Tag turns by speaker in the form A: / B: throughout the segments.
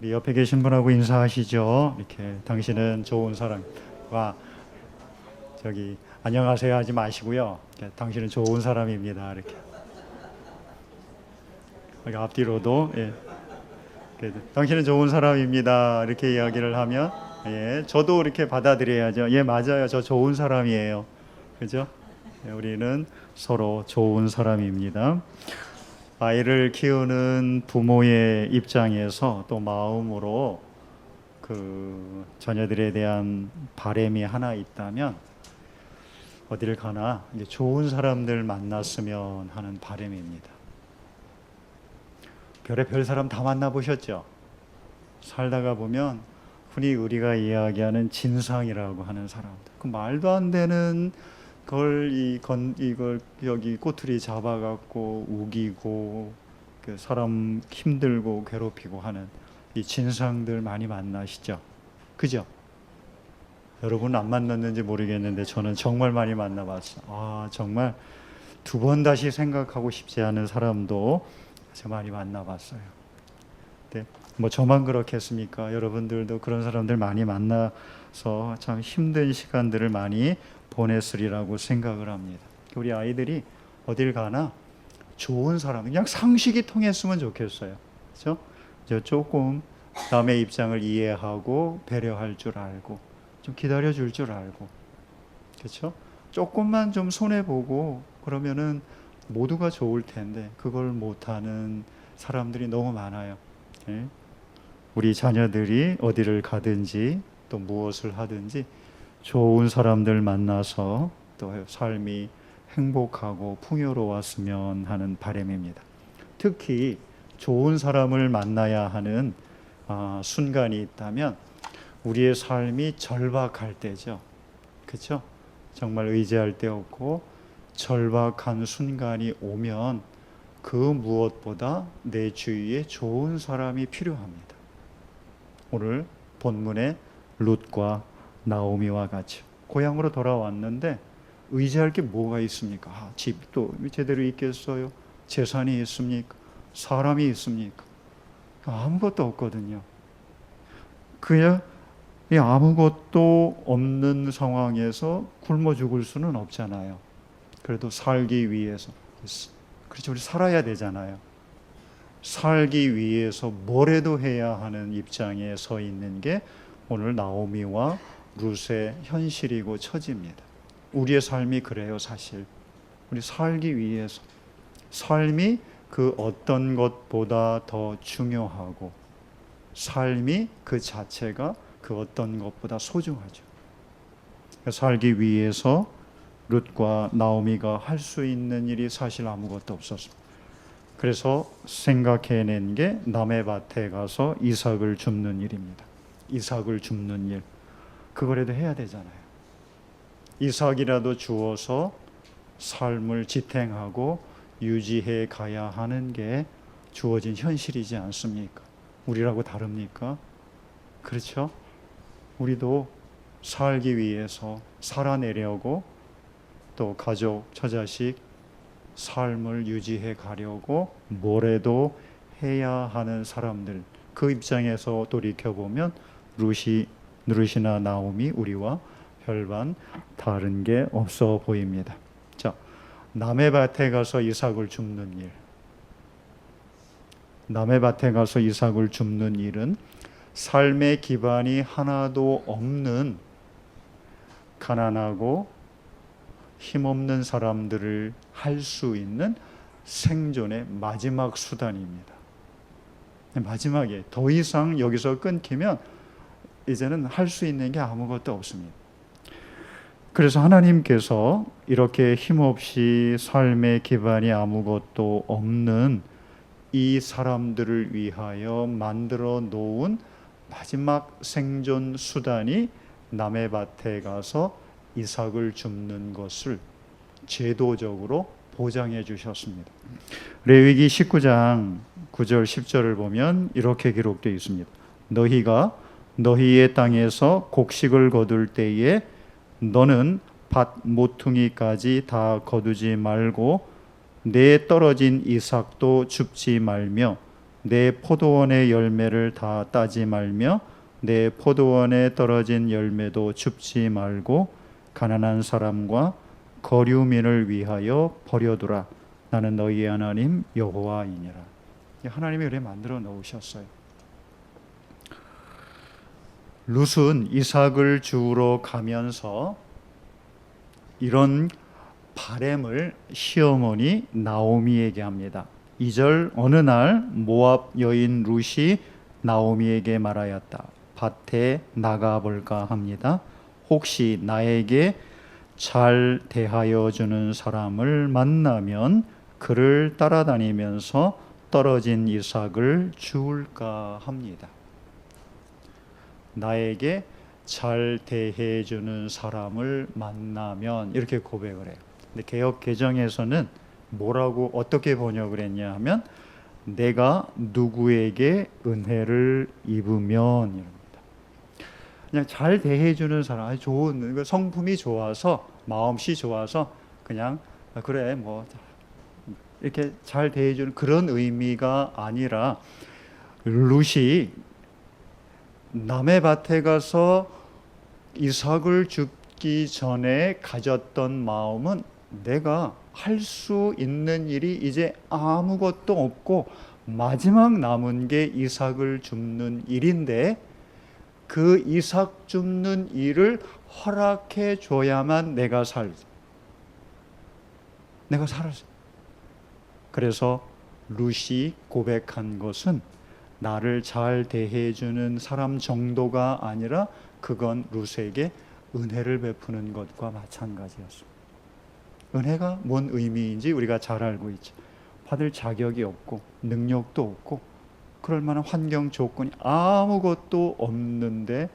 A: 우리 옆에 계신 분하고 인사하시죠. 이렇게 당신은 좋은 사람과 저기 안녕하세요 하지 마시고요. 이렇게, 당신은 좋은 사람입니다. 이렇게 앞뒤로도 이렇게, 당신은 좋은 사람입니다. 이렇게 이야기를 하면 저도 이렇게 받아들여야죠. 예, 맞아요. 저 좋은 사람이에요. 그죠? 우리는 서로 좋은 사람입니다. 아이를 키우는 부모의 입장에서 또 마음으로 그 자녀들에 대한 바람이 하나 있다면 어디를 가나 이제 좋은 사람들 만났으면 하는 바람입니다. 별의별 사람 다 만나보셨죠? 살다가 보면 흔히 우리가 이야기하는 진상이라고 하는 사람들, 그 말도 안 되는 걸 이걸 여기 꼬투리 잡아갖고 우기고 그 사람 힘들고 괴롭히고 하는 이 진상들 많이 만나시죠? 그죠? 여러분 안 만났는지 모르겠는데 저는 정말 많이 만나봤어요. 정말 두 번 다시 생각하고 싶지 않은 사람도 제가 많이 만나봤어요. 네, 뭐 저만 그렇겠습니까? 여러분들도 그런 사람들 많이 만나서 참 힘든 시간들을 많이 보냈으리라고 생각을 합니다. 우리 아이들이 어딜 가나 좋은 사람, 그냥 상식이 통했으면 좋겠어요. 그렇죠? 조금 남의 입장을 이해하고 배려할 줄 알고 좀 기다려줄 줄 알고, 그렇죠? 조금만 좀 손해보고 그러면은 모두가 좋을 텐데 그걸 못하는 사람들이 너무 많아요. 우리 자녀들이 어디를 가든지 또 무엇을 하든지 좋은 사람들 만나서 또 삶이 행복하고 풍요로웠으면 하는 바람입니다. 특히 좋은 사람을 만나야 하는 순간이 있다면 우리의 삶이 절박할 때죠. 그렇죠? 정말 의지할 데 없고 절박한 순간이 오면 그 무엇보다 내 주위에 좋은 사람이 필요합니다. 오늘 본문의 룻과 나오미와 같이 고향으로 돌아왔는데 의지할 게 뭐가 있습니까? 집도 제대로 있겠어요? 재산이 있습니까? 사람이 있습니까? 아무것도 없거든요. 그야 아무것도 없는 상황에서 굶어 죽을 수는 없잖아요. 그래도 살기 위해서, 그렇죠, 우리 살아야 되잖아요. 살기 위해서 뭐라도 해야 하는 입장에 서 있는 게 오늘 나오미와 룻의 현실이고 처지입니다. 우리의 삶이 그래요. 사실 우리 살기 위해서 삶이 그 어떤 것보다 더 중요하고 삶이 그 자체가 그 어떤 것보다 소중하죠. 살기 위해서 룻과 나오미가 할 수 있는 일이 사실 아무것도 없었습니다. 그래서 생각해낸 게 남의 밭에 가서 이삭을 줍는 일입니다. 이삭을 줍는 일, 그거라도 해야 되잖아요. 이삭이라도 주어서 삶을 지탱하고 유지해 가야 하는 게 주어진 현실이지 않습니까? 우리라고 다릅니까? 그렇죠? 우리도 살기 위해서 살아내려고 또 가족, 처자식 삶을 유지해 가려고 뭐래도 해야 하는 사람들, 그 입장에서 돌이켜보면 룻이나 나오미 우리와 별반 다른 게 없어 보입니다. 자, 남의 밭에 가서 이삭을 줍는 일, 남의 밭에 가서 이삭을 줍는 일은 삶의 기반이 하나도 없는 가난하고 힘없는 사람들을 할 수 있는 생존의 마지막 수단입니다. 마지막에 더 이상 여기서 끊기면 이제는 할 수 있는 게 아무것도 없습니다. 그래서 하나님께서 이렇게 힘없이 삶의 기반이 아무것도 없는 이 사람들을 위하여 만들어 놓은 마지막 생존 수단이 남의 밭에 가서 이삭을 줍는 것을 제도적으로 보장해 주셨습니다. 레위기 19장 9절 10절을 보면 이렇게 기록되어 있습니다. 너희가 너희의 땅에서 곡식을 거둘 때에 너는 밭 모퉁이까지 다 거두지 말고 내 떨어진 이삭도 줍지 말며 내 포도원의 열매를 다 따지 말며 내 포도원에 떨어진 열매도 줍지 말고 가난한 사람과 거류민을 위하여 버려두라. 나는 너희의 하나님 여호와이니라. 하나님이 그렇게 만들어 놓으셨어요. 룻은 이삭을 주우러 가면서 이런 바램을 시어머니 나오미에게 합니다. 2절 어느 날 모압 여인 룻이 나오미에게 말하였다. 밭에 나가볼까 합니다. 혹시 나에게 잘 대하여 주는 사람을 만나면 그를 따라다니면서 떨어진 이삭을 주울까 합니다. 나에게 잘 대해 주는 사람을 만나면 이렇게 고백을 해요. 근데 개역 개정에서는 뭐라고 어떻게 번역을 했냐 하면 내가 누구에게 은혜를 입으면 이럽니다. 그냥 잘 대해 주는 사람, 좋은 성품이 좋아서 마음씨 좋아서 그냥 그래 뭐 이렇게 잘 대해 주는 그런 의미가 아니라 룻이 남의 밭에 가서 이삭을 줍기 전에 가졌던 마음은 내가 할 수 있는 일이 이제 아무것도 없고 마지막 남은 게 이삭을 줍는 일인데 그 이삭 줍는 일을 허락해 줘야만 내가 살지. 그래서 룻이 고백한 것은 나를 잘 대해주는 사람 정도가 아니라 그건 룻에게 은혜를 베푸는 것과 마찬가지였습니다. 은혜가 뭔 의미인지 우리가 잘 알고 있죠. 받을 자격이 없고 능력도 없고 그럴 만한 환경 조건이 아무것도 없는데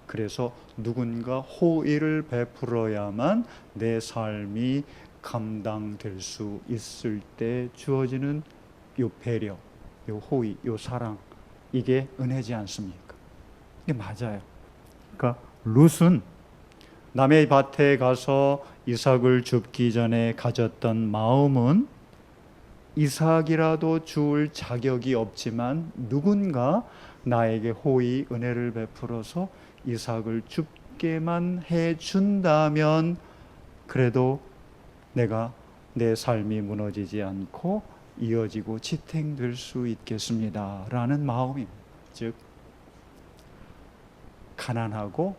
A: 그래서 누군가 호의를 베풀어야만 내 삶이 감당될 수 있을 때 주어지는 요 배려, 요 호의, 요 사랑, 이게 은혜지 않습니까? 이게 맞아요. 그러니까 룻은 남의 밭에 가서 이삭을 줍기 전에 가졌던 마음은 이삭이라도 줄 자격이 없지만 누군가 나에게 호의, 은혜를 베풀어서 이삭을 줍게만 해준다면 그래도 내가 내 삶이 무너지지 않고 이어지고 지탱될 수 있겠습니다 라는 마음입니다. 즉 가난하고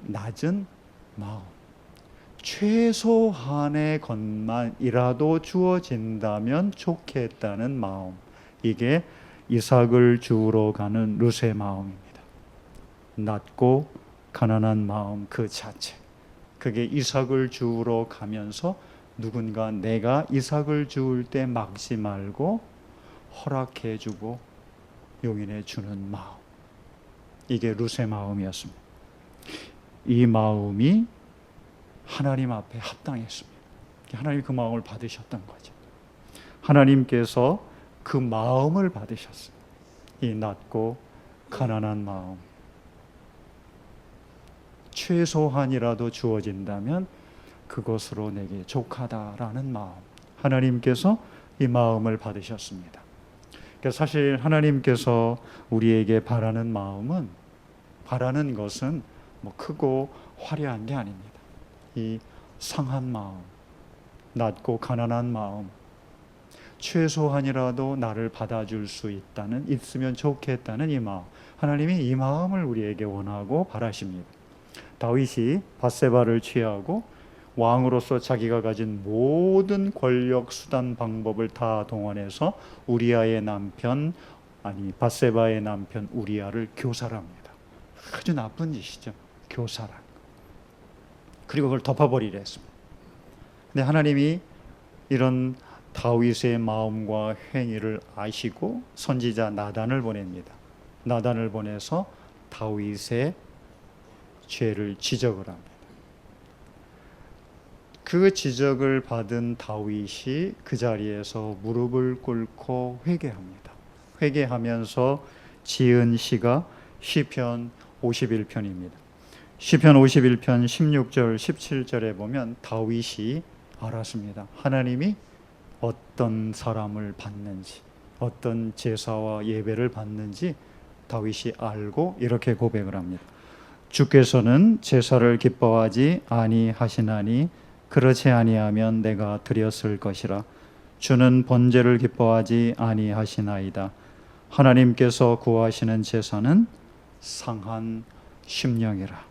A: 낮은 마음, 최소한의 것만이라도 주어진다면 좋겠다는 마음, 이게 이삭을 주우러 가는 룻의 마음입니다. 낮고 가난한 마음 그 자체, 그게 이삭을 주우러 가면서 누군가 내가 이삭을 주울 때 막지 말고 허락해 주고 용인해 주는 마음, 이게 룻의 마음이었습니다. 이 마음이 하나님 앞에 합당했습니다. 하나님이 그 마음을 받으셨던 거죠. 하나님께서 그 마음을 받으셨어요. 이 낮고 가난한 마음, 최소한이라도 주어진다면 그것으로 내게 족하다라는 마음, 하나님께서 이 마음을 받으셨습니다. 그러니까 사실 하나님께서 우리에게 바라는 마음은, 바라는 것은 뭐 크고 화려한 게 아닙니다. 이 상한 마음, 낮고 가난한 마음, 최소한이라도 나를 받아줄 수 있으면 좋겠다는 이 마음, 하나님이 이 마음을 우리에게 원하고 바라십니다. 다윗이 밧세바를 취하고 왕으로서 자기가 가진 모든 권력, 수단, 방법을 다 동원해서 밧세바의 남편 우리아를 교살합니다. 아주 나쁜 짓이죠. 교살한. 그리고 그걸 덮어버리려 했습니다. 근데 하나님이 이런 다윗의 마음과 행위를 아시고 선지자 나단을 보냅니다. 나단을 보내서 다윗의 죄를 지적을 합니다. 그 지적을 받은 다윗이 그 자리에서 무릎을 꿇고 회개합니다. 회개하면서 지은 시가 시편 51편입니다. 시편 51편 16절 17절에 보면 다윗이 알았습니다. 하나님이 어떤 사람을 받는지, 어떤 제사와 예배를 받는지 다윗이 알고 이렇게 고백을 합니다. 주께서는 제사를 기뻐하지 아니하시나니 그렇지 아니하면 내가 드렸을 것이라. 주는 번제를 기뻐하지 아니하시나이다. 하나님께서 구하시는 제사는 상한 심령이라.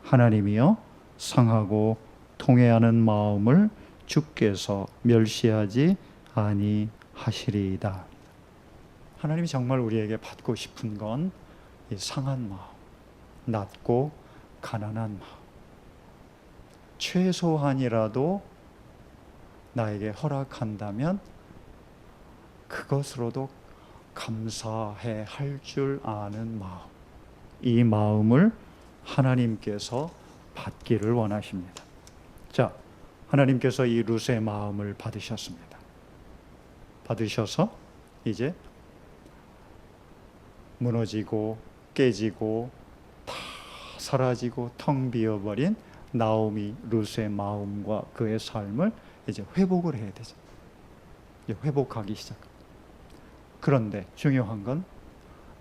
A: 하나님이여 상하고 통회하는 마음을 주께서 멸시하지 아니하시리이다. 하나님이 정말 우리에게 받고 싶은 건 이 상한 마음, 낮고 가난한 마음. 최소한이라도 나에게 허락한다면 그것으로도 감사해 할 줄 아는 마음. 이 마음을 하나님께서 받기를 원하십니다. 자, 하나님께서 이 룻의 마음을 받으셨습니다. 받으셔서 이제 무너지고 깨지고 다 사라지고 텅 비어버린 나오미 룻의 마음과 그의 삶을 이제 회복을 해야 되죠. 이제 회복하기 시작합니다. 그런데 중요한 건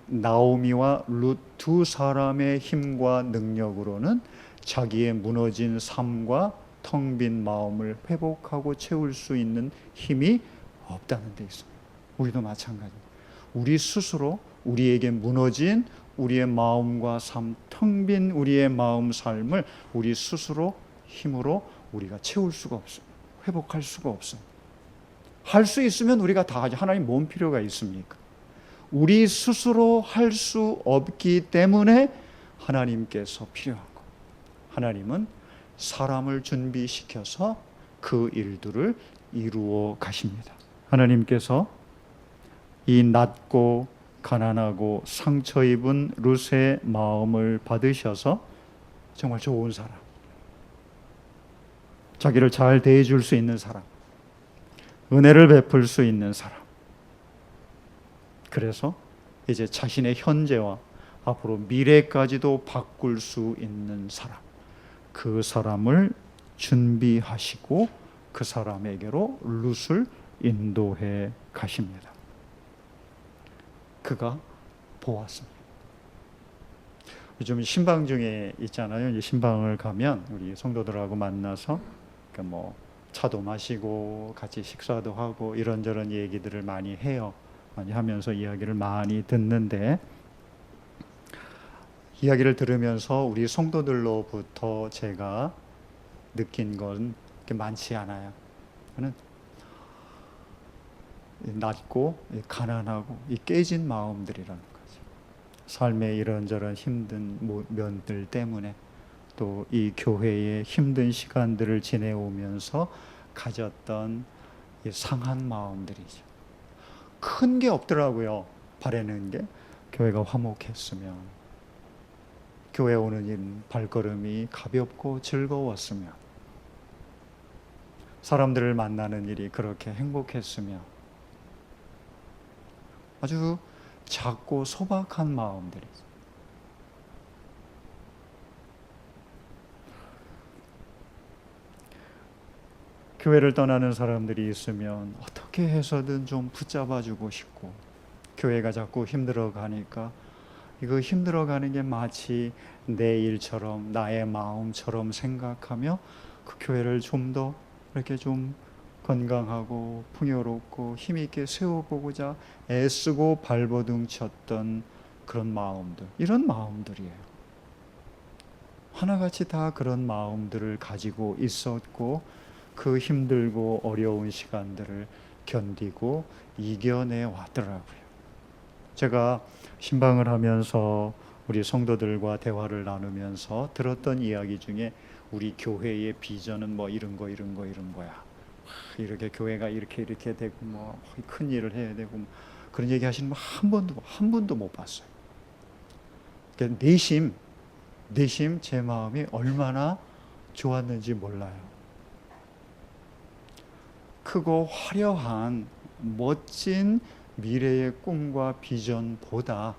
A: 나오미와 룻 두 사람의 힘과 능력으로는 자기의 무너진 삶과 텅 빈 마음을 회복하고 채울 수 있는 힘이 없다는 데 있습니다. 우리도 마찬가지입니다. 우리 스스로 우리에게 무너진 우리의 마음과 삶, 텅 빈 우리의 마음 삶을 우리 스스로 힘으로 우리가 채울 수가 없습니다. 회복할 수가 없습니다. 할 수 있으면 우리가 다 하죠. 하나님 뭔 필요가 있습니까? 우리 스스로 할 수 없기 때문에 하나님께서 필요한 거. 하나님은 사람을 준비시켜서 그 일들을 이루어 가십니다. 하나님께서 이 낮고 가난하고 상처 입은 룻의 마음을 받으셔서 정말 좋은 사람, 자기를 잘 대해줄 수 있는 사람, 은혜를 베풀 수 있는 사람. 그래서 이제 자신의 현재와 앞으로 미래까지도 바꿀 수 있는 사람, 그 사람을 준비하시고 그 사람에게로 룻을 인도해 가십니다. 그가 보았습니다. 요즘 신방 중에 있잖아요. 이제 신방을 가면 우리 성도들하고 만나서 뭐 차도 마시고 같이 식사도 하고 이런저런 얘기들을 많이 해요. 많이 하면서 이야기를 많이 듣는데, 이야기를 들으면서 우리 성도들로부터 제가 느낀 건 많지 않아요. 저는 낮고 가난하고 이 깨진 마음들이라는 거죠. 삶의 이런저런 힘든 면들 때문에 또 이 교회의 힘든 시간들을 지내오면서 가졌던 이 상한 마음들이죠. 큰 게 없더라고요. 바라는 게 교회가 화목했으면, 교회 오는 일 발걸음이 가볍고 즐거웠으면, 사람들을 만나는 일이 그렇게 행복했으면, 아주 작고 소박한 마음들이죠. 교회를 떠나는 사람들이 있으면 어떻게 해서든 좀 붙잡아주고 싶고, 교회가 자꾸 힘들어가니까 이거 힘들어가는 게 마치 내 일처럼 나의 마음처럼 생각하며 그 교회를 좀 더 이렇게 좀 건강하고 풍요롭고 힘있게 세워보고자 애쓰고 발버둥 쳤던 그런 마음들, 이런 마음들이에요. 하나같이 다 그런 마음들을 가지고 있었고, 그 힘들고 어려운 시간들을 견디고 이겨내 왔더라고요. 제가 신방을 하면서 우리 성도들과 대화를 나누면서 들었던 이야기 중에 우리 교회의 비전은 뭐 이런 거야. 이렇게 교회가 이렇게 되고 뭐 큰 일을 해야 되고 뭐 그런 얘기 하시는 분 한 번도 못 봤어요. 그러니까 내심 제 마음이 얼마나 좋았는지 몰라요. 크고 화려한 멋진 미래의 꿈과 비전보다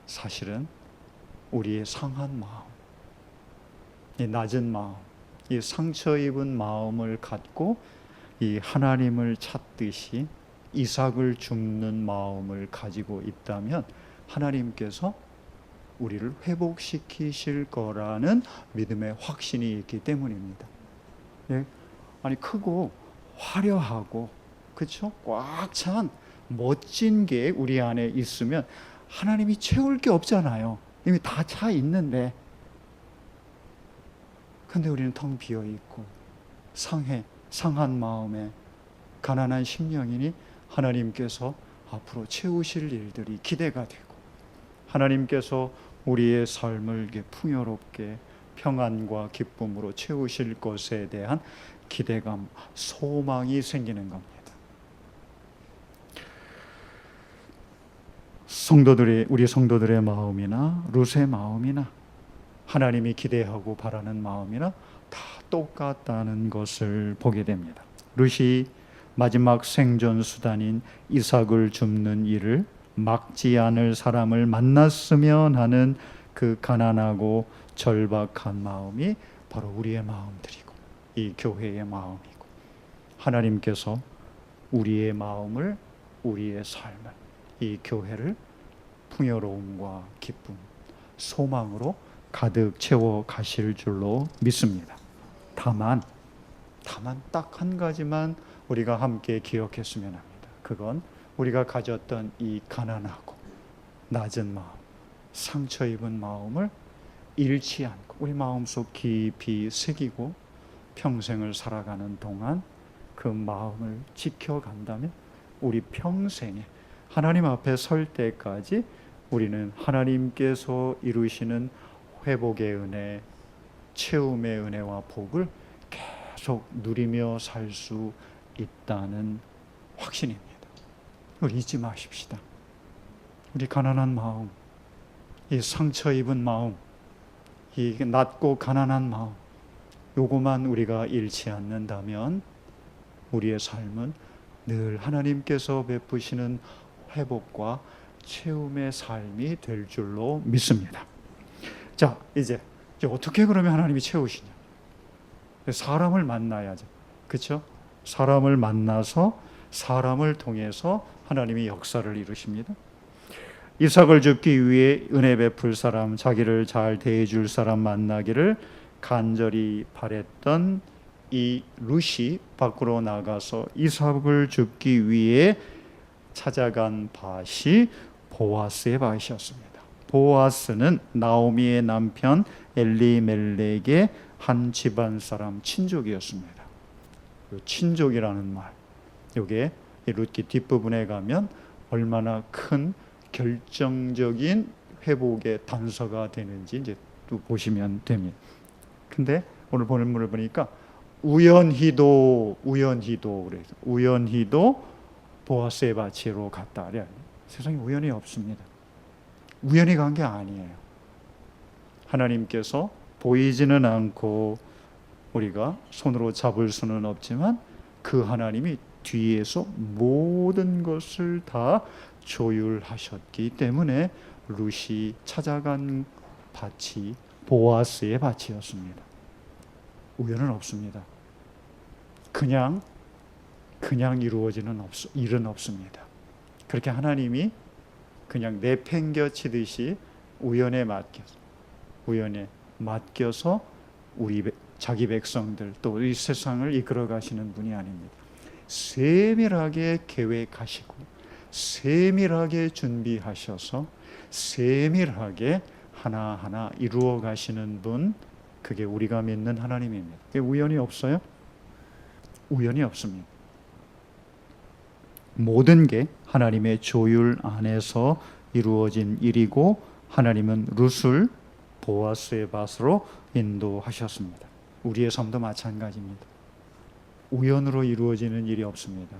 A: 사실은 우리의 상한 마음, 이 낮은 마음, 이 상처 입은 마음을 갖고 이 하나님을 찾듯이 이삭을 줍는 마음을 가지고 있다면 하나님께서 우리를 회복시키실 거라는 믿음의 확신이 있기 때문입니다. 예? 아니 크고 화려하고 그렇죠? 꽉 찬 멋진 게 우리 안에 있으면 하나님이 채울 게 없잖아요. 이미 다 차 있는데. 근데 우리는 텅 비어 있고 상한 마음에 가난한 심령이니 하나님께서 앞으로 채우실 일들이 기대가 되고 하나님께서 우리의 삶을 풍요롭게 평안과 기쁨으로 채우실 것에 대한 기대감, 소망이 생기는 겁니다. 우리 성도들의 마음이나 룻의 마음이나 하나님이 기대하고 바라는 마음이나 다 똑같다는 것을 보게 됩니다. 룻이 마지막 생존 수단인 이삭을 줍는 일을 막지 않을 사람을 만났으면 하는 그 가난하고 절박한 마음이 바로 우리의 마음들이고 이 교회의 마음이고 하나님께서 우리의 마음을, 우리의 삶을, 이 교회를 풍요로움과 기쁨, 소망으로 가득 채워 가실 줄로 믿습니다. 다만 딱 한 가지만 우리가 함께 기억했으면 합니다. 그건 우리가 가졌던 이 가난하고 낮은 마음, 상처 입은 마음을 잃지 않고 우리 마음속 깊이 새기고 평생을 살아가는 동안 그 마음을 지켜간다면 우리 평생에 하나님 앞에 설 때까지 우리는 하나님께서 이루시는 회복의 은혜, 채움의 은혜와 복을 계속 누리며 살 수 있다는 확신입니다. 우리 잊지 마십시다. 우리 가난한 마음, 이 상처 입은 마음, 이 낮고 가난한 마음, 요거만 우리가 잃지 않는다면 우리의 삶은 늘 하나님께서 베푸시는 회복과 채움의 삶이 될 줄로 믿습니다. 자, 이제 어떻게 그러면 하나님이 채우시냐? 사람을 만나야죠. 그렇죠? 사람을 만나서 사람을 통해서 하나님이 역사를 이루십니다. 이삭을 줍기 위해 은혜 베풀 사람, 자기를 잘 대해줄 사람 만나기를 간절히 바랬던 이 룻이 밖으로 나가서 이삭을 줍기 위해 찾아간 밭이 보아스의 밭이었습니다. 보아스는 나오미의 남편 엘리멜렉의 한 집안 사람 친족이었습니다. 친족이라는 말, 이게 룻기 뒷부분에 가면 얼마나 큰 결정적인 회복의 단서가 되는지 이제 또 보시면 됩니다. 근데 오늘 본문을 보니까 우연히도 보아스의 밭으로 갔다. 세상에 우연이 없습니다. 우연히 간 게 아니에요. 하나님께서 보이지는 않고 우리가 손으로 잡을 수는 없지만 그 하나님이 뒤에서 모든 것을 다 조율하셨기 때문에 룻이 찾아간 밭이 보아스의 밭이었습니다. 우연은 없습니다. 그냥 이루어지는 일은 없습니다. 그렇게 하나님이 그냥 내팽겨치듯이 우연에 맡겨서 우리 자기 백성들 또 이 세상을 이끌어 가시는 분이 아닙니다. 세밀하게 계획하시고 세밀하게 준비하셔서 세밀하게 하나하나 이루어 가시는 분, 그게 우리가 믿는 하나님입니다. 우연이 없어요? 우연이 없습니다. 모든 게 하나님의 조율 안에서 이루어진 일이고 하나님은 룻을 보아스의 밭으로 인도하셨습니다. 우리의 삶도 마찬가지입니다. 우연으로 이루어지는 일이 없습니다.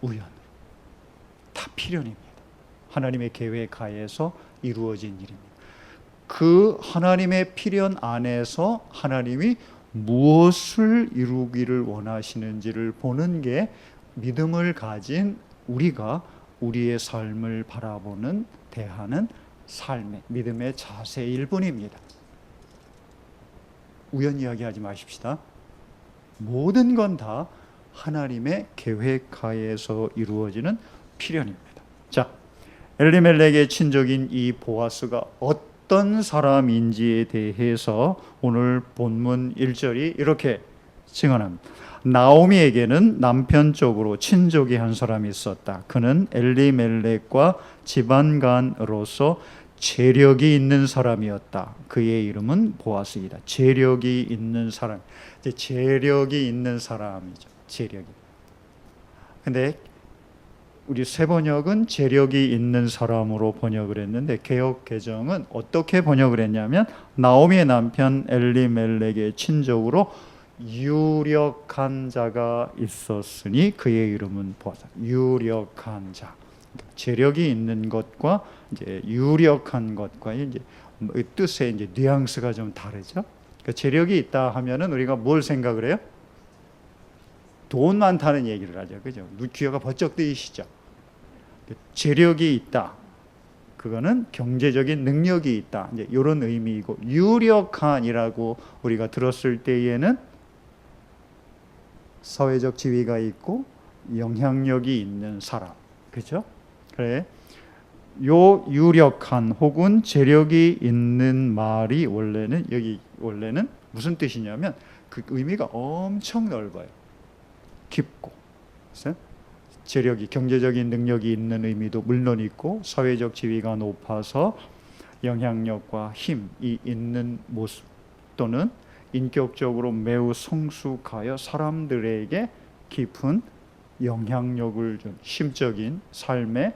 A: 우연으로. 다 필연입니다. 하나님의 계획 하에서 이루어진 일입니다. 그 하나님의 필연 안에서 하나님이 무엇을 이루기를 원하시는지를 보는 게 믿음을 가진 우리가 우리의 삶을 바라보는, 대하는 삶의 믿음의 자세일 뿐입니다. 우연 이야기하지 마십시다. 모든 건 다 하나님의 계획하에서 이루어지는 필연입니다. 자, 엘리멜렉의 친족인 이 보아스가 어떤 사람인지에 대해서 오늘 본문 1절이 이렇게 증언합니다. 나오미에게는 남편 쪽으로 친족이 한 사람이 있었다. 그는 엘리멜렉과 지방간으로서 재력이 있는 사람이었다. 그의 이름은 보아스이다. 재력이 있는 사람. 이제 재력이 있는 사람이죠. 재력이. 근데 우리 새번역은 재력이 있는 사람으로 번역을 했는데 개역 개정은 어떻게 번역을 했냐면 나오미의 남편 엘리멜렉의 친족으로 유력한 자가 있었으니 그의 이름은 보아스. 유력한 자. 재력이 있는 것과 이제 유력한 것과 이제 뜻의 이제 뉘앙스가 좀 다르죠. 그러니까 재력이 있다 하면은 우리가 뭘 생각을 해요? 돈 많다는 얘기를 하죠. 그죠? 귀가 번쩍 뜨이시죠. 재력이 있다. 그거는 경제적인 능력이 있다. 이제 이런 의미이고 유력한이라고 우리가 들었을 때에는 사회적 지위가 있고 영향력이 있는 사람. 그죠? 그래. 요 유력한 혹은 재력이 있는 말이 원래는 무슨 뜻이냐면 그 의미가 엄청 넓어요. 깊고. 그래서 재력이 경제적인 능력이 있는 의미도 물론 있고 사회적 지위가 높아서 영향력과 힘이 있는 모습 또는 인격적으로 매우 성숙하여 사람들에게 깊은 영향력을 준 심적인 삶에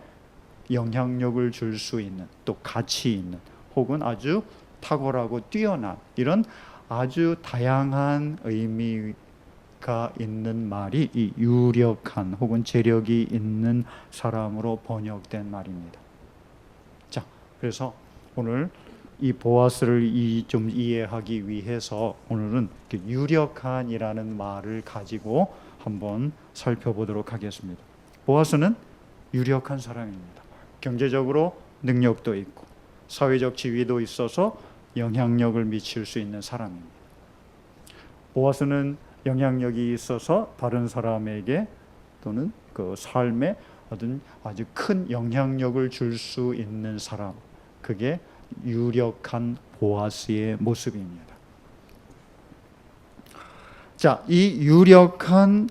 A: 영향력을 줄 수 있는 또 가치 있는 혹은 아주 탁월하고 뛰어난 이런 아주 다양한 의미가 있는 말이 이 유력한 혹은 재력이 있는 사람으로 번역된 말입니다. 자, 그래서 오늘 이 보아스를 좀 이해하기 위해서 오늘은 유력한이라는 말을 가지고 한번 살펴보도록 하겠습니다. 보아스는 유력한 사람입니다. 경제적으로 능력도 있고 사회적 지위도 있어서 영향력을 미칠 수 있는 사람입니다. 보아스는 영향력이 있어서 다른 사람에게 또는 그 삶에 어떤 아주 큰 영향력을 줄 수 있는 사람, 그게 유력한 보아스의 모습입니다. 자, 이 유력한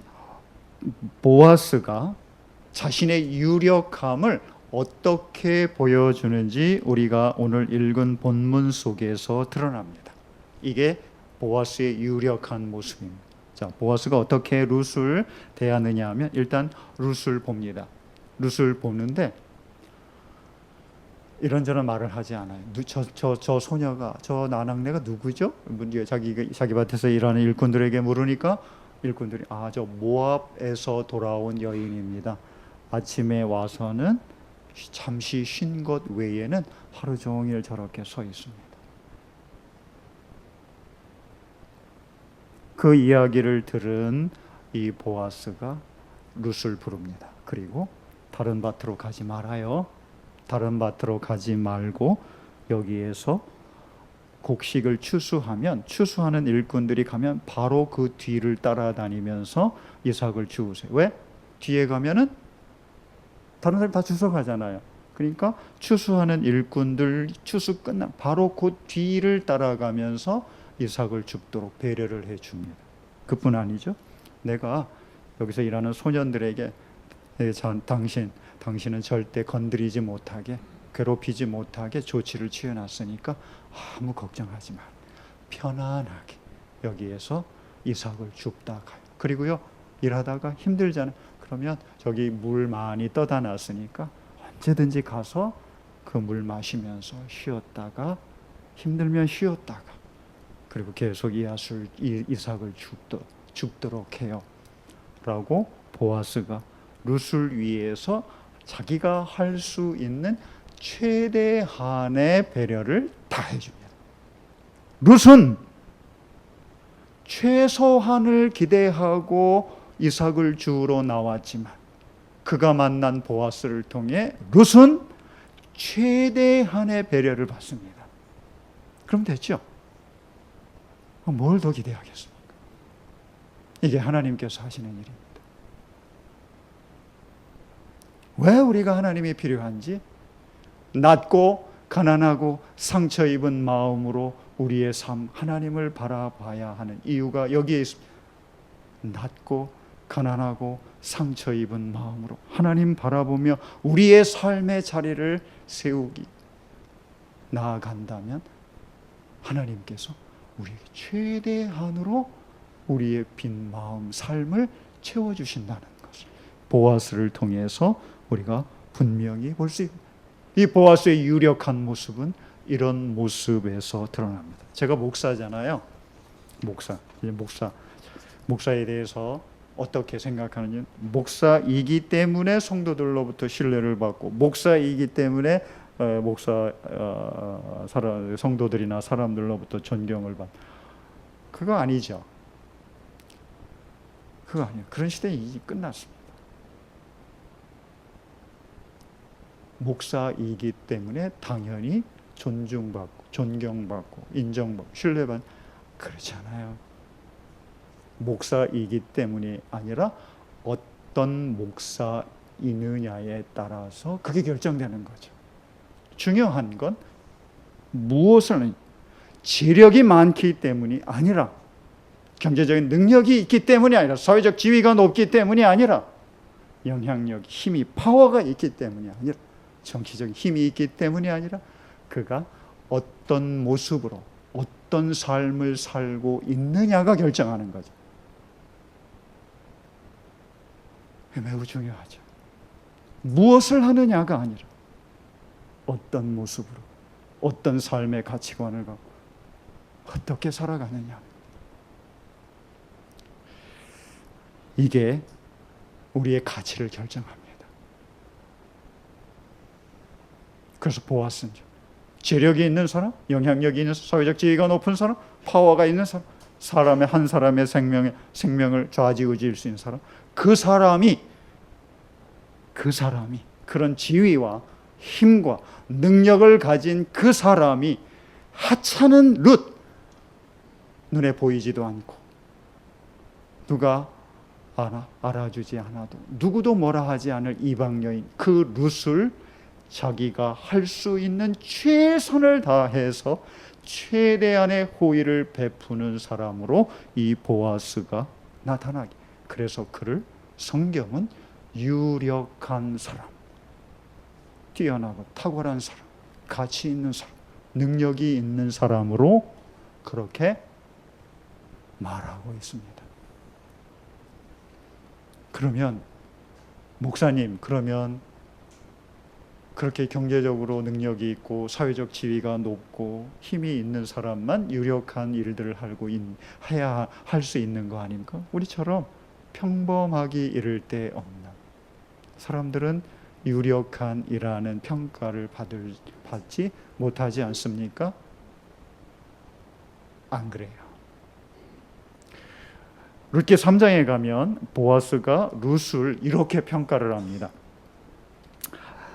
A: 보아스가 자신의 유력함을 어떻게 보여주는지 우리가 오늘 읽은 본문 속에서 드러납니다. 이게 보아스의 유력한 모습입니다. 자, 보아스가 어떻게 룻을 대하느냐 하면 일단 룻을 봅니다. 룻을 보는데 이런저런 말을 하지 않아요. 저 소녀가, 저 나낙네가 누구죠? 자기 밭에서 일하는 일꾼들에게 물으니까 일꾼들이 저 모압에서 돌아온 여인입니다. 아침에 와서는 잠시 쉰 것 외에는 하루 종일 저렇게 서 있습니다. 그 이야기를 들은 이 보아스가 룻을 부릅니다. 그리고 다른 밭으로 가지 말아요. 다른 밭으로 가지 말고 여기에서 곡식을 추수하는 일꾼들이 가면 바로 그 뒤를 따라다니면서 이삭을 주우세요. 왜? 뒤에 가면은 다른 사람 다 주워 가잖아요. 그러니까 추수하는 일꾼들 추수 끝나 바로 그 뒤를 따라가면서 이삭을 줍도록 배려를 해줍니다. 그뿐 아니죠. 내가 여기서 일하는 소년들에게 당신은 절대 건드리지 못하게 괴롭히지 못하게 조치를 취해놨으니까 아무 걱정하지 마. 편안하게 여기에서 이삭을 줍다 가요. 그리고요 일하다가 힘들잖아요. 그러면 저기 물 많이 떠다 놨으니까 언제든지 가서 그 물 마시면서 쉬었다가 힘들면 쉬었다가 그리고 계속 이삭을 줍도록 해요. 라고 보아스가 룻을 위해서 자기가 할 수 있는 최대한의 배려를 다 해줍니다. 룻은 최소한을 기대하고 이삭을 주우러 나왔지만 그가 만난 보아스를 통해 룻은 최대한의 배려를 받습니다. 그럼 됐죠? 뭘 더 기대하겠습니까? 이게 하나님께서 하시는 일입니다. 왜 우리가 하나님이 필요한지, 낮고 가난하고 상처 입은 마음으로 우리의 삶, 하나님을 바라봐야 하는 이유가 여기에 있습니다. 낮고 가난하고 상처 입은 마음으로 하나님 바라보며 우리의 삶의 자리를 세우기 나아간다면 하나님께서 우리에게 최대한으로 우리의 빈 마음, 삶을 채워주신다는 것을 보아스를 통해서 우리가 분명히 볼 수 있습니다. 이 보아스의 유력한 모습은 이런 모습에서 드러납니다. 제가 목사잖아요. 목사에 대해서 어떻게 생각하는지, 목사이기 때문에 성도들로부터 신뢰를 받고, 목사이기 때문에 성도들이나 사람들로부터 존경을 받고, 그거 아니죠. 그거 아니에요. 그런 시대는 이제 끝났습니다. 목사이기 때문에 당연히 존중받고, 존경받고, 인정받고, 신뢰받고, 그렇지 않아요. 목사이기 때문이 아니라 어떤 목사이느냐에 따라서 그게 결정되는 거죠. 중요한 건 무엇을, 재력이 많기 때문이 아니라, 경제적인 능력이 있기 때문이 아니라, 사회적 지위가 높기 때문이 아니라, 영향력, 힘이, 파워가 있기 때문이 아니라, 정치적인 힘이 있기 때문이 아니라, 그가 어떤 모습으로 어떤 삶을 살고 있느냐가 결정하는 거죠. 매우 중요하죠. 무엇을 하느냐가 아니라 어떤 모습으로, 어떤 삶의 가치관을 갖고 어떻게 살아가느냐, 이게 우리의 가치를 결정합니다. 그래서 보아스는 재력이 있는 사람, 영향력이 있는 사람, 사회적 지위가 높은 사람, 파워가 있는 사람, 한 사람의 생명을 좌지우지할 수 있는 사람, 그 사람이 그런 지위와 힘과 능력을 가진 그 사람이 하찮은 룻, 눈에 보이지도 않고 누가 알아주지 않아도 누구도 뭐라 하지 않을 이방 여인, 그 룻을 자기가 할 수 있는 최선을 다해서 최대한의 호의를 베푸는 사람으로 이 보아스가 나타나게. 그래서 그를 성경은 유력한 사람, 뛰어나고 탁월한 사람, 가치 있는 사람, 능력이 있는 사람으로 그렇게 말하고 있습니다. 그러면 목사님, 그러면 그렇게 경제적으로 능력이 있고 사회적 지위가 높고 힘이 있는 사람만 유력한 일들을 해야 할 수 있는 거 아닙니까? 우리처럼 평범하기 이를 데 없나? 사람들은 유력한 이라는 평가를 받지 못하지 않습니까? 안 그래요. 룻기 3장에 가면 보아스가 룻을 이렇게 평가를 합니다.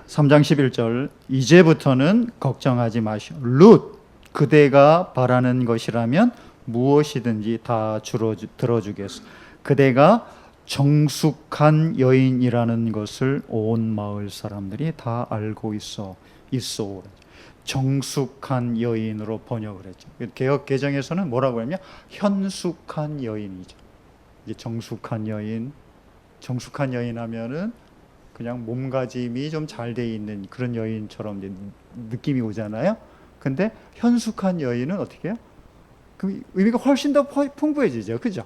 A: 3장 11절, 이제부터는 걱정하지 마시오. 룻, 그대가 바라는 것이라면 무엇이든지 다 들어주겠소. 그대가 정숙한 여인이라는 것을 온 마을 사람들이 다 알고 있어. 정숙한 여인으로 번역을 했죠. 개역 개정에서는 뭐라고 하냐면 현숙한 여인이죠. 이게 정숙한 여인 하면은 그냥 몸가짐이 좀 잘 돼 있는 그런 여인처럼 느낌이 오잖아요. 근데 현숙한 여인은 어떻게 해요? 그 의미가 훨씬 더 풍부해지죠. 그죠?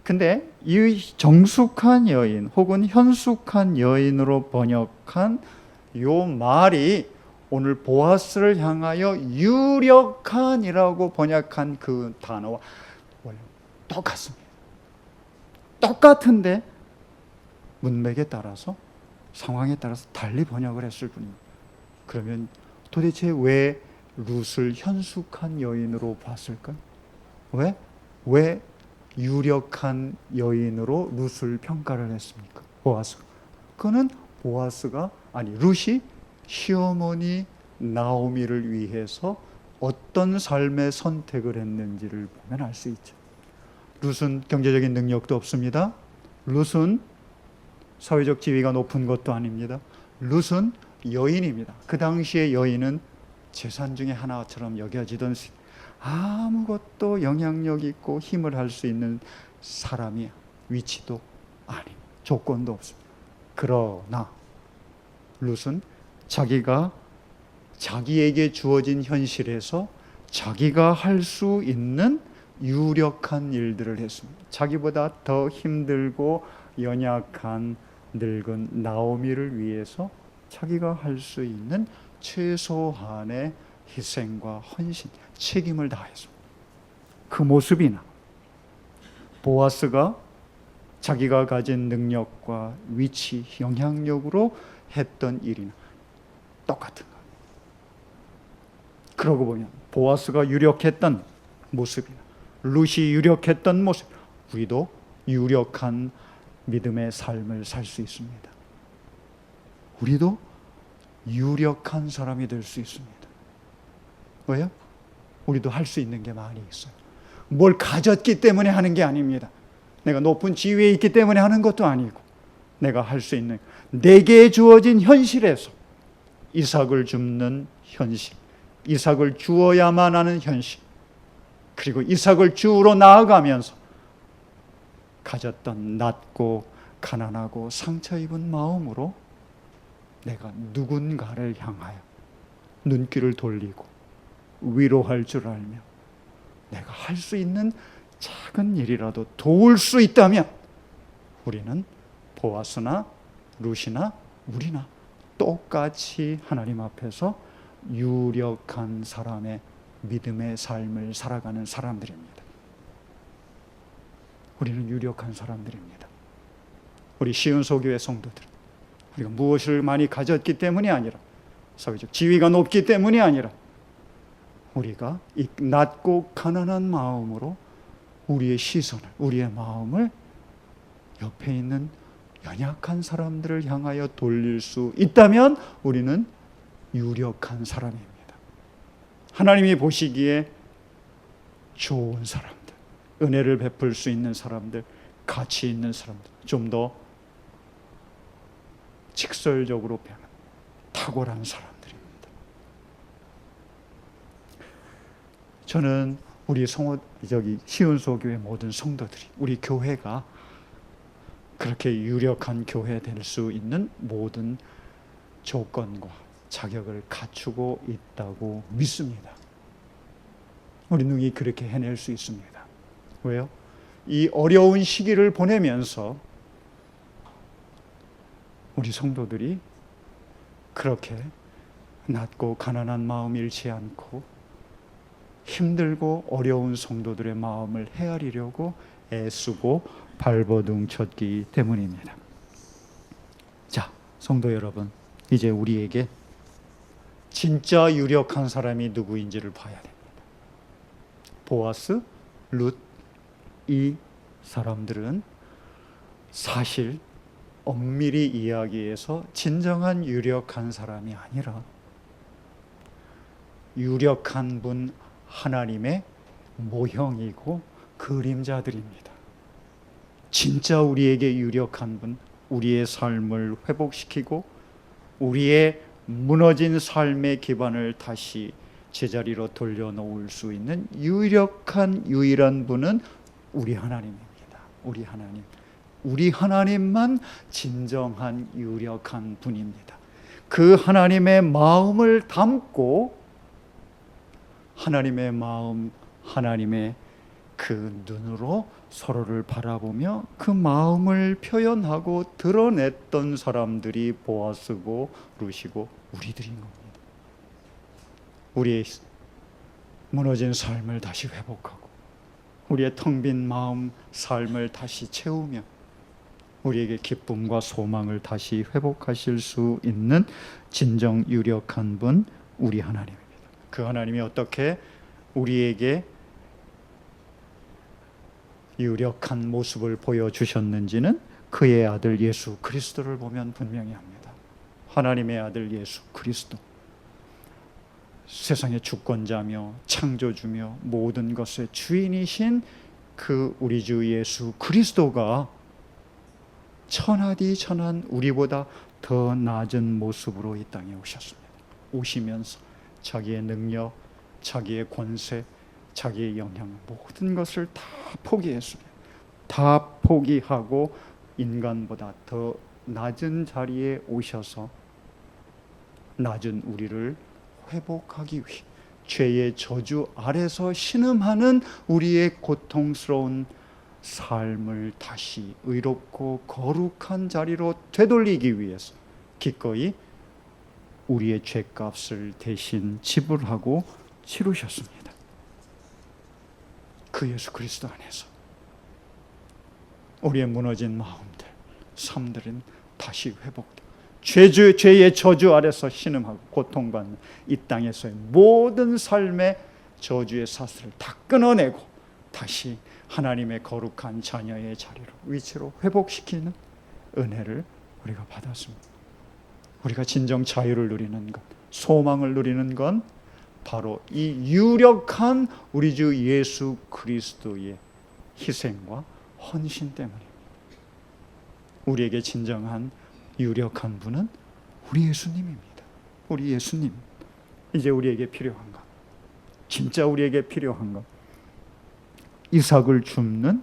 A: 근데 이 정숙한 여인 혹은 현숙한 여인으로 번역한 요 말이 오늘 보아스를 향하여 유력한이라고 번역한 그 단어와 똑같습니다. 똑같은데 문맥에 따라서, 상황에 따라서 달리 번역을 했을 뿐입니다. 그러면 도대체 왜 룻을 현숙한 여인으로 봤을까요? 왜 유력한 여인으로 룻을 평가를 했습니까? 보아스. 그거는 룻이 시어머니 나오미를 위해서 어떤 삶의 선택을 했는지를 보면 알 수 있죠. 룻은 경제적인 능력도 없습니다. 룻은 사회적 지위가 높은 것도 아닙니다. 룻은 여인입니다. 그 당시의 여인은 재산 중에 하나처럼 여겨지던, 아무것도 영향력 있고 힘을 할 수 있는 사람이 위치도 아닌, 조건도 없습니다. 그러나 룻은 자기에게 주어진 현실에서 자기가 할 수 있는 유력한 일들을 했습니다. 자기보다 더 힘들고 연약한 늙은 나오미를 위해서 자기가 할 수 있는 최소한의 희생과 헌신, 책임을 다했습니다. 그 모습이나 보아스가 자기가 가진 능력과 위치, 영향력으로 했던 일이나 똑같은 거예요. 그러고 보면 보아스가 유력했던 모습이나 룻이 유력했던 모습, 우리도 유력한 믿음의 삶을 살 수 있습니다. 우리도 유력한 사람이 될 수 있습니다. 왜요? 우리도 할 수 있는 게 많이 있어요. 뭘 가졌기 때문에 하는 게 아닙니다. 내가 높은 지위에 있기 때문에 하는 것도 아니고, 내가 할 수 있는, 내게 주어진 현실에서 이삭을 줍는 현실, 이삭을 주어야만 하는 현실, 그리고 이삭을 주우러 나아가면서 가졌던 낮고 가난하고 상처 입은 마음으로 내가 누군가를 향하여 눈길을 돌리고 위로할 줄 알며 내가 할 수 있는 작은 일이라도 도울 수 있다면, 우리는 보아스나 룻이나 우리나 똑같이 하나님 앞에서 유력한 사람의 믿음의 삶을 살아가는 사람들입니다. 우리는 유력한 사람들입니다. 우리 시은소교회 성도들, 우리가 무엇을 많이 가졌기 때문이 아니라, 사회적 지위가 높기 때문이 아니라, 우리가 이 낮고 가난한 마음으로 우리의 시선을, 우리의 마음을 옆에 있는 연약한 사람들을 향하여 돌릴 수 있다면 우리는 유력한 사람입니다. 하나님이 보시기에 좋은 사람들, 은혜를 베풀 수 있는 사람들, 가치 있는 사람들, 좀 더 직설적으로 변한 탁월한 사람들입니다. 저는 우리 시은소교회 모든 성도들이, 우리 교회가 그렇게 유력한 교회 될 수 있는 모든 조건과 자격을 갖추고 있다고 믿습니다. 우리 능히 그렇게 해낼 수 있습니다. 왜요? 이 어려운 시기를 보내면서 우리 성도들이 그렇게 낮고 가난한 마음 잃지 않고 힘들고 어려운 성도들의 마음을 헤아리려고 애쓰고 발버둥 쳤기 때문입니다. 자, 성도 여러분, 이제 우리에게 진짜 유력한 사람이 누구인지를 봐야 됩니다. 보아스, 룻, 이 사람들은 사실 엄밀히 이야기해서 진정한 유력한 사람이 아니라 유력한 분 하나님의 모형이고 그림자들입니다. 진짜 우리에게 유력한 분, 우리의 삶을 회복시키고 우리의 무너진 삶의 기반을 다시 제자리로 돌려놓을 수 있는 유일한 분은 우리 하나님입니다. 우리 하나님. 우리 하나님만 진정한 유력한 분입니다. 그 하나님의 마음을 담고 하나님의 마음, 하나님의 그 눈으로 서로를 바라보며 그 마음을 표현하고 드러냈던 사람들이 보아스고 룻이고 우리들인 겁니다. 우리의 무너진 삶을 다시 회복하고 우리의 텅 빈 마음, 삶을 다시 채우며 우리에게 기쁨과 소망을 다시 회복하실 수 있는 진정 유력한 분, 우리 하나님입니다. 그 하나님이 어떻게 우리에게 유력한 모습을 보여주셨는지는 그의 아들 예수 그리스도를 보면 분명히 합니다. 하나님의 아들 예수 그리스도, 세상의 주권자며 창조주며 모든 것의 주인이신 그 우리 주 예수 그리스도가 천하디 천한 우리보다 더 낮은 모습으로 이 땅에 오셨습니다. 오시면서 자기의 능력, 자기의 권세, 자기의 영향, 모든 것을 다 포기했습니다. 다 포기하고 인간보다 더 낮은 자리에 오셔서 낮은 우리를 회복하기 위해 죄의 저주 아래서 신음하는 우리의 고통스러운 삶을 다시 의롭고 거룩한 자리로 되돌리기 위해서 기꺼이 우리의 죄값을 대신 지불하고 치르셨습니다. 그 예수 그리스도 안에서 우리의 무너진 마음들, 삶들은 다시 회복되고 죄의 저주 아래서 신음하고 고통받는 이 땅에서의 모든 삶의 저주의 사슬을 다 끊어내고 다시 하나님의 거룩한 자녀의 자리로, 위치로 회복시키는 은혜를 우리가 받았습니다. 우리가 진정 자유를 누리는 것, 소망을 누리는 건 바로 이 유력한 우리 주 예수 그리스도의 희생과 헌신 때문입니다. 우리에게 진정한 유력한 분은 우리 예수님입니다. 우리 예수님. 이제 우리에게 필요한 것, 진짜 우리에게 필요한 것, 이삭을 줍는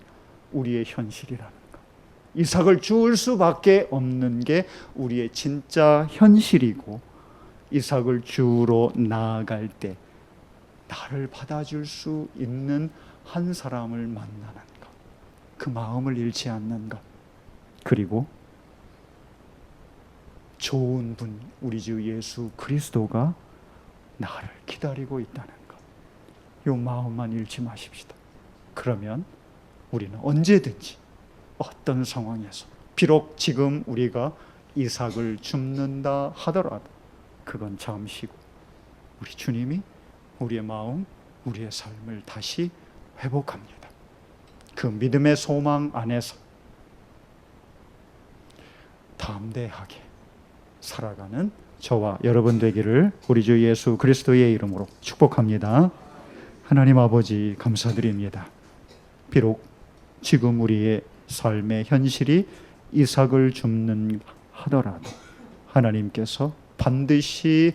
A: 우리의 현실이라는 것. 이삭을 줄 수밖에 없는 게 우리의 진짜 현실이고, 이삭을 주로 나아갈 때 나를 받아줄 수 있는 한 사람을 만나는 것, 그 마음을 잃지 않는 것, 그리고 좋은 분 우리 주 예수 그리스도가 나를 기다리고 있다는 것, 이 마음만 잃지 마십시다. 그러면 우리는 언제든지 어떤 상황에서, 비록 지금 우리가 이삭을 줍는다 하더라도 그건 잠시고 우리 주님이 우리의 마음, 우리의 삶을 다시 회복합니다. 그 믿음의 소망 안에서 담대하게 살아가는 저와 여러분 되기를 우리 주 예수 그리스도의 이름으로 축복합니다. 하나님 아버지 감사드립니다. 비록 지금 우리의 삶의 현실이 이삭을 줍는 하더라도 하나님께서 반드시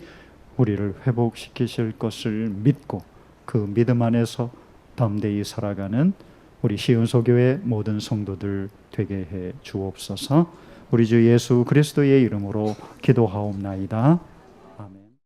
A: 우리를 회복시키실 것을 믿고 그 믿음 안에서 담대히 살아가는 우리 시온소교회 모든 성도들 되게 해 주옵소서. 우리 주 예수 그리스도의 이름으로 기도하옵나이다.